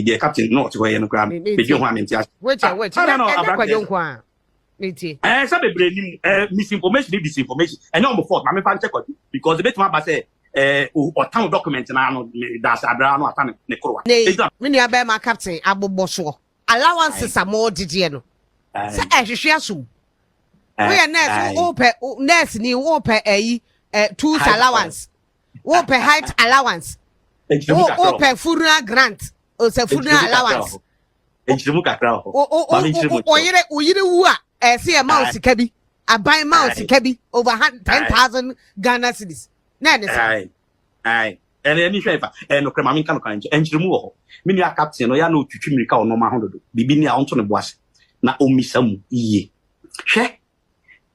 the captain not to no gram. Be you want me which I don't want. Misinformation, disinformation, and no fault. My fan check because the best one say or town documents and that's a brown or tan necro. When you are my captain, Abu Boswo. Allowances are more digital. Say, I should assume. We are nurse new open a tools allowance. Open height allowance. Open funeral grant. Or say funeral allowance. See a mouse cabby. I buy mouse cabby over 10,000 Ghana cedis. Aye. And any favor, and no cremamin can and remove. Many are captain, or ya no to Chimrica or no Mahondo. Bibinia on the boss. Na omi some ye. She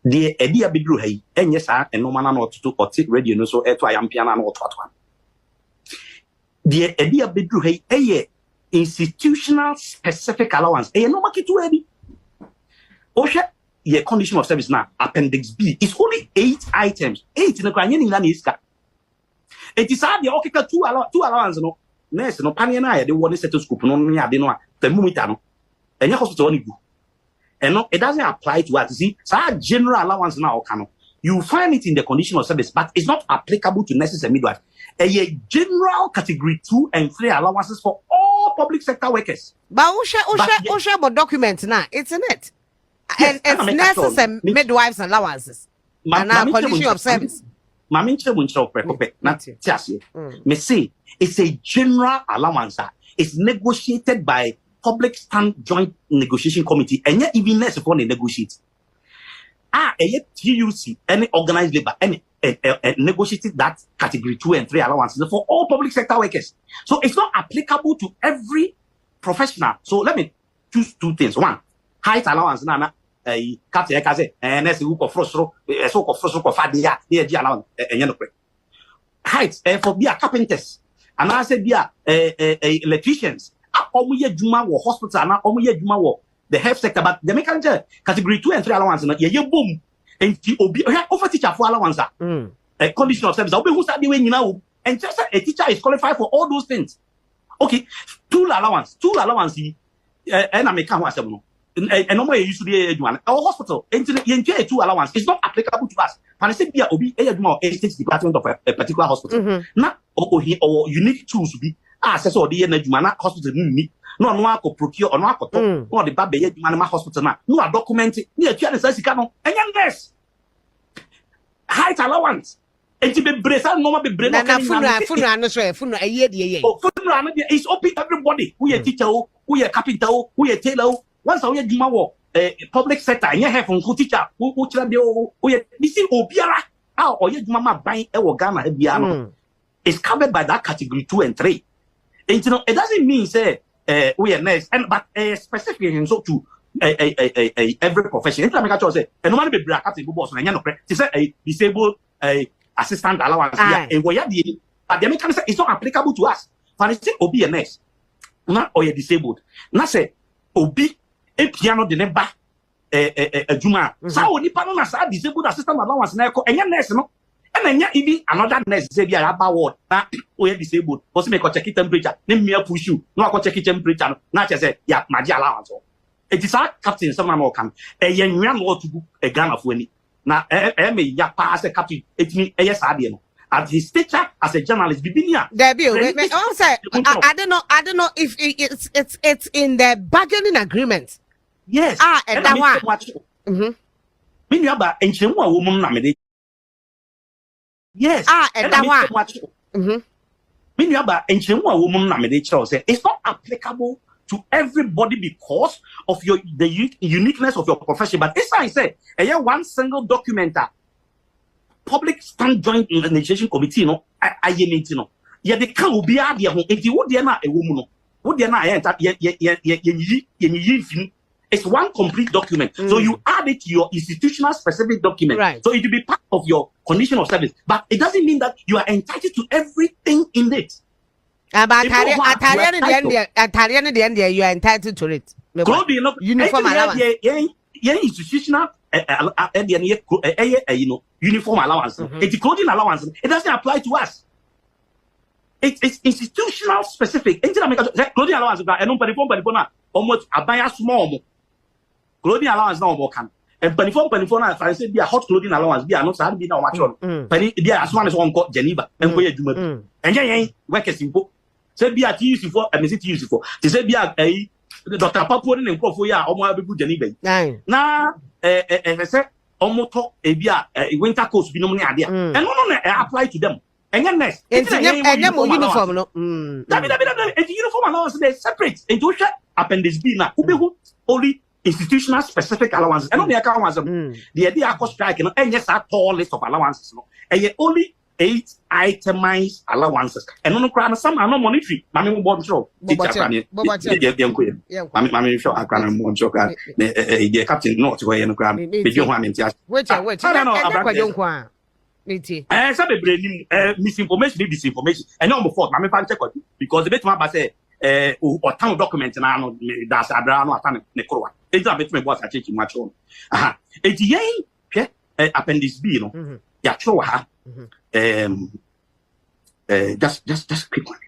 the idea be blue hay, and yes, and no man not to or take radio no so I am piano or one. The idea be blue hay, a institutional specific allowance, a no market to any. Osha, ye condition of service now, appendix B is only 8 items. 8 in the Ghanaian Laniska. It is hard the Okika 2 allowance no. Nurse no Paniana, the one set to scoop no near the no, the Mumitano, and your hospital only do. And no, it doesn't apply to us. See, so our general allowance now, you find it in the condition of service, but it's not applicable to nurses and midwives. A general category 2 and 3 allowances for all public sector workers. But Osha about documents now, it's in it. Yes, and it's nurses and midwives allowances. And our condition of service. Me say it's a general allowance. It's negotiated by Public Stand Joint Negotiation Committee, and yet even less upon they negotiate. TUC, any organized labor, any negotiated that category 2 and 3 allowances for all public sector workers. So it's not applicable to every professional. So let me choose 2 things. One, height allowance, Nana. Captain Kaze, and as you go frostro, a so called frostro for Fadia, near the allowance, and Yanokre. Heights, for be a carpenters, and I said, be a electricians. Omuye Juma or hospital, now Omuye Juma or the health sector, but the mechanical category 2 and 3 allowance, and ye boom, and offer teacher for allowance, a condition of service. I'll be who start doing now, and just a teacher is qualified for all those things. Okay, 2 allowance, and I make come once. And normally used to be one. Our hospital, and 2 allowance is not applicable to us. And I said, be a state department of a particular hospital. Not or unique tools to be access or the energy hospital. No one could procure or not, or the baby hospital. No document near China, and yes, height allowance. And to be brace, no be brain. It's open everybody. We are teacher, we are carpenter, we are tailor. Once I hear Juma public sector, and you have from teacher who tell you, this is Obiara, or your mama buying a Ghana, is covered by that category 2 and 3. And you know, it doesn't mean say we are nice, and but specifically so to every profession. If I say, and no one be black at the boss, and you know, to say a disabled assistant allowance, and we are the but the American say it's not applicable to us. For instance, Obi a nurse, not or you're disabled, not say Obi. A piano de neba a Juma. So the panel sa disabled assistant allowance na ko enya nurse no. And enya even another nurse say be about ward na o ye disabled. Because me ko check temperature, na me push you. No ko check temperature no. Na say ya maji allowance. It is our captain some man can. E ye nwan wo to a Ghana for any. Na me ya pass a captain etimi e yes ade no. At his stature as a journalist, Bibinia. I don't know if it's in the bargaining agreement. Yes. And that one. Yes. And that one. It's not applicable to everybody because of the uniqueness of your profession. But as I said, one single documenter. Public Stand Joint Negotiation Committee, no, I no. Yeah, they can't be out there. If you would, a woman, would they not? It's one complete document. So you add it to your institutional specific document. Right. So it will be part of your condition of service. But it doesn't mean that you are entitled to everything in it. But at the end, you are entitled to it. Uniform allowance. Institutional. Uniform allowance. It's clothing allowance. It doesn't apply to us. it's institutional specific. Clothing allowance, and no penifon, almost a buy a small clothing allowance now can. And penifon, if I say be a hot clothing allowance, be a not sad, be no much on. Penny, be as one as one called Geneva, and where you and yeah, work as simple. Say be a use for, and is it use for? To say be a Dr. Papuan and Profoya, or more people Geneva. Now, I said, almost a beer, winter coast, be no idea. And no, apply to them. And then next, it's a uniform. It's uniform allowance, they separate into appendix B now. Only institutional specific allowances. And on the account, the idea of strike, and yes, a tall list of allowances. And yet only 8 itemized allowances. And on the some are not monetary. Mammy won't show. Mammy show I can't want show. The captain not where in the ground. Which I don't know. Some misinformation, disinformation, and no more. Mammy fan check because the bit my say or town document and I know that's a brown or time Necroa. It's a bit me was I taking much on. It's yay appendix B, no, yeah, show her. Just quick one.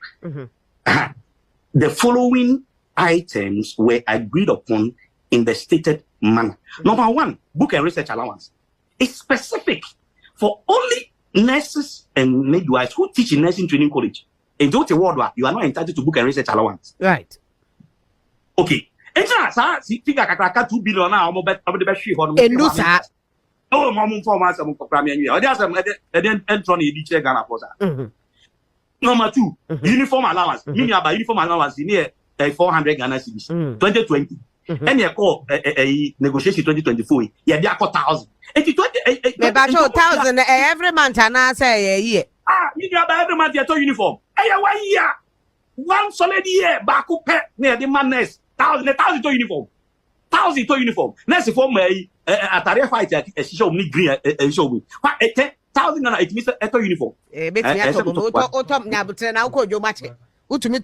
The following items were agreed upon in the stated manner. Number 1, book and research allowance. It's specific for only nurses and midwives who teach in nursing training college. In the world, you are not entitled to book and research allowance. Right. Okay. And so, see, think I can 2 billion now. I'm about the best sheep on oh, Mamma, for myself, for Premier. I didn't enter on the check Ghana for that. Number 2, uniform allowance. Meaning about uniform allowance in here 400 Ghana cedis. 2020. And you call a negotiation 2024. Yeah, they are 1,000. 1,000 every month, and I say a year. You know about every month you have uniform. Hey, 1 year. 1 solid year. Back up near the madness. 1,000 to uniform. 1,000 to uniform. Next for me, a tariff fight show me green show me. What 10,000 and it means a uniform. To me,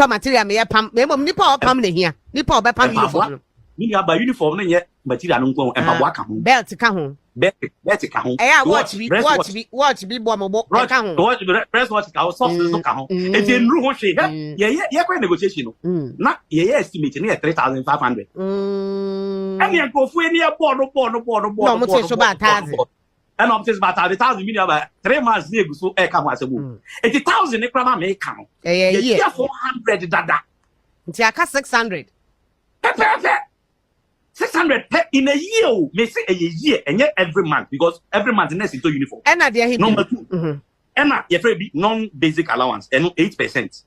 material, may pump, nipple pump here. Nipple by pump uniform. Me about uniform, and yet material and work belt to come home. Belt to come home. I watch be bomb. Press what our sources to come home. It's in room shake. Yeah, quite negotiation. Not estimating near 3,500. And you go for any board. No, so bad. And I'm saying about 1,000 million about 3 months ago, so I come as a move. 80,000 equal may count. Yeah, 400 dada. It's 600. 600 in a year, may say a year, and yet every month, because every month next into uniform. And at the number 2, and you're very non-basic allowance, and 8%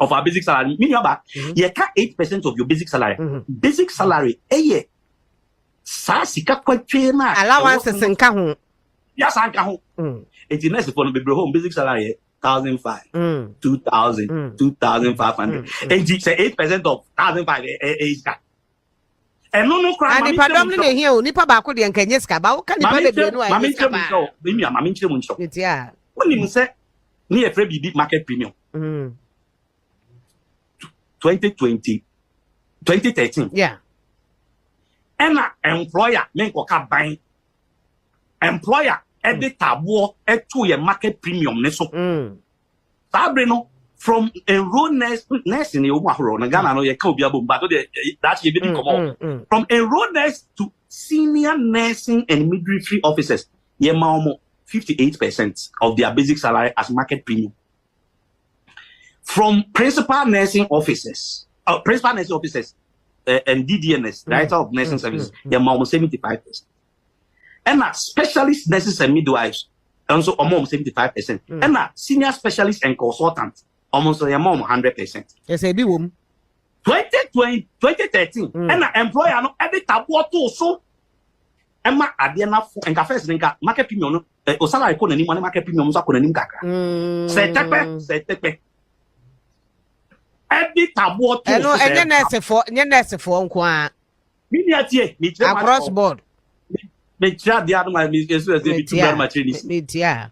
of our basic salary. Meaning about you cut 8% of your basic salary. Basic salary, a year. Sasika kwachena allowances in Kahun. Yes, I can home. It's next for the home basic salary 1,500, 2,000, 2,500. And you say 8% of 1,500 is that. And no crime. And if I don't hear Nipa Baku and Kenya Scaba, can you put Mammy show? It's yeah. When you say near Freddy big market premium 2020, 2013. Yeah. And employer make a buying employer edit taboo at 2 year market premium. Sabrino from enrolled nurse in the Omaha, Ghana, no, you can't be a boom, but that's you didn't come on. From enrolled nurse to senior nursing and midwifery officers, ye mama 58% of their basic salary as market premium. From principal nursing officers, and DDNS, Director of Nursing Services, they're almost 75%. And specialist nurses and midwives, also almost 75%. And senior specialists and consultants, almost 100%. Yes, a big woman. 2013, and employer no edit taboo to so. Emma Adiana and Cafes market premium, or salary code and market premium, so couldn't Say tepe. Edit taboo to and then that's a phone qua. Across board. The other man is too much. Yeah.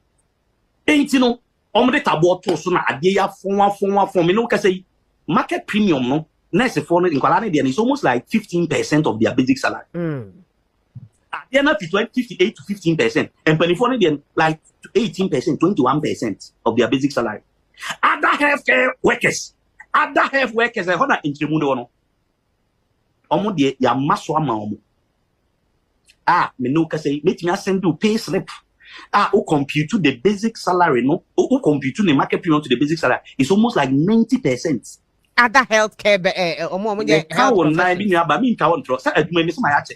Ain't you know, only taboo to soon a day for me. No, say market premium, no, next phone in Kalani, is almost like 15% of their basic salary. They're not 58 to 15%. And penny they're like 18%, 21% of their basic salary. Other healthcare workers, I hold on in Trimuno. Omo de ya maso ama omo. Me no ka say, make me send you pay slip. Who compute the basic salary, no? Who compute the market premium to the basic salary? It's almost like 90%. Other healthcare,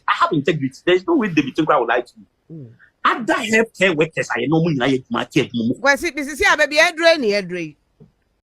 I have integrity. There's no way the Tenkorang will lie to me. Other healthcare workers, I know me. Well, see, this is here, baby. I drain.